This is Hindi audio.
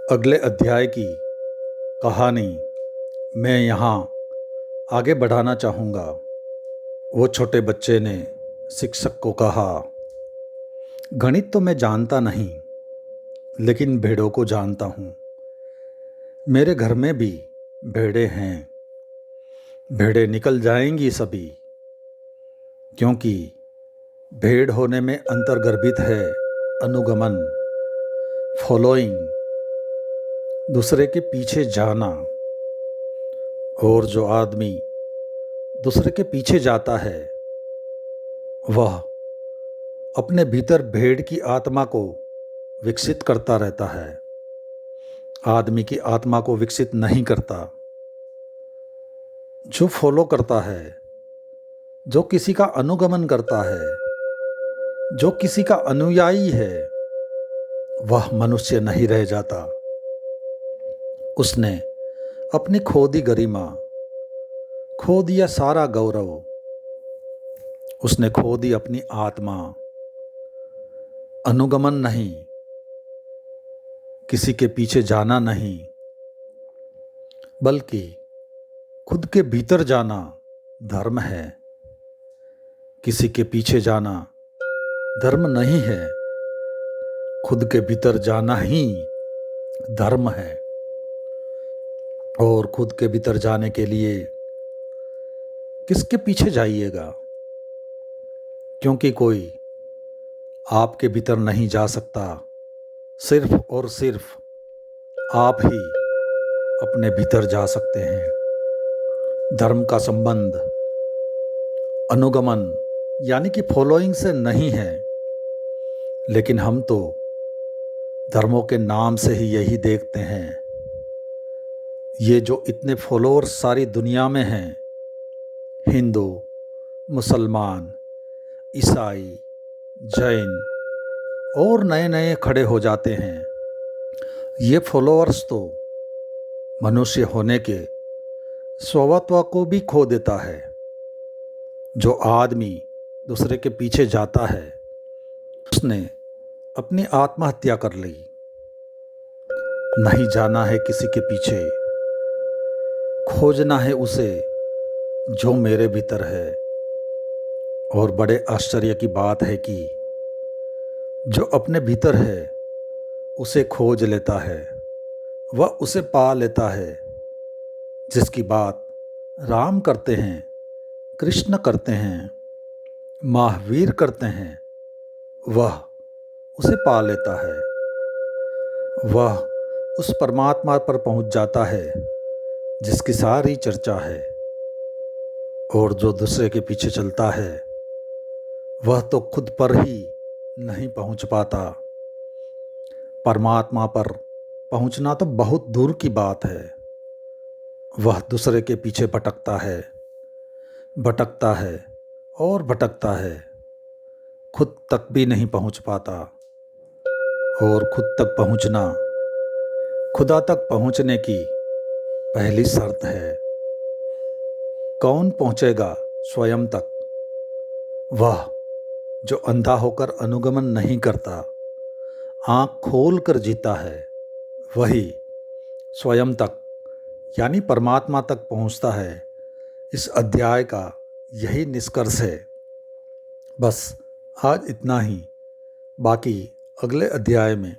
अगले अध्याय की कहानी मैं यहाँ आगे बढ़ाना चाहूँगा। वो छोटे बच्चे ने शिक्षक को कहा, गणित तो मैं जानता नहीं, लेकिन भेड़ों को जानता हूँ। मेरे घर में भी भेड़ें हैं। भेड़ें निकल जाएंगी सभी, क्योंकि भेड़ होने में अंतर्गर्भित है अनुगमन, फॉलोइंग, दूसरे के पीछे जाना। और जो आदमी दूसरे के पीछे जाता है वह अपने भीतर भेड़ की आत्मा को विकसित करता रहता है, आदमी की आत्मा को विकसित नहीं करता। जो फॉलो करता है, जो किसी का अनुगमन करता है, जो किसी का अनुयायी है, वह मनुष्य नहीं रह जाता। उसने अपनी खो दी गरिमा, खो दिया सारा गौरव, उसने खो दी अपनी आत्मा। अनुगमन नहीं, किसी के पीछे जाना नहीं, बल्कि खुद के भीतर जाना धर्म है। किसी के पीछे जाना धर्म नहीं है, खुद के भीतर जाना ही धर्म है। और खुद के भीतर जाने के लिए किसके पीछे जाइएगा, क्योंकि कोई आपके भीतर नहीं जा सकता। सिर्फ और सिर्फ आप ही अपने भीतर जा सकते हैं। धर्म का संबंध अनुगमन यानी कि फॉलोइंग से नहीं है, लेकिन हम तो धर्मों के नाम से ही यही देखते हैं। ये जो इतने फॉलोअर्स सारी दुनिया में हैं, हिंदू, मुसलमान, ईसाई, जैन और नए नए खड़े हो जाते हैं। ये फॉलोअर्स तो मनुष्य होने के स्वभाव को भी खो देता है। जो आदमी दूसरे के पीछे जाता है, उसने अपनी आत्महत्या कर ली। नहीं जाना है किसी के पीछे, खोजना है उसे जो मेरे भीतर है। और बड़े आश्चर्य की बात है कि जो अपने भीतर है उसे खोज लेता है, वह उसे पा लेता है। जिसकी बात राम करते हैं, कृष्ण करते हैं, महावीर करते हैं, वह उसे पा लेता है। वह उस परमात्मा पर पहुंच जाता है जिसकी सारी चर्चा है। और जो दूसरे के पीछे चलता है वह तो खुद पर ही नहीं पहुंच पाता। परमात्मा पर पहुंचना तो बहुत दूर की बात है। वह दूसरे के पीछे भटकता है, भटकता है और भटकता है, खुद तक भी नहीं पहुंच पाता। और खुद तक पहुंचना खुदा तक पहुंचने की पहली शर्त है। कौन पहुंचेगा स्वयं तक? वह जो अंधा होकर अनुगमन नहीं करता, आँख खोल कर जीता है, वही स्वयं तक यानी परमात्मा तक पहुंचता है। इस अध्याय का यही निष्कर्ष है। बस आज इतना ही, बाकी अगले अध्याय में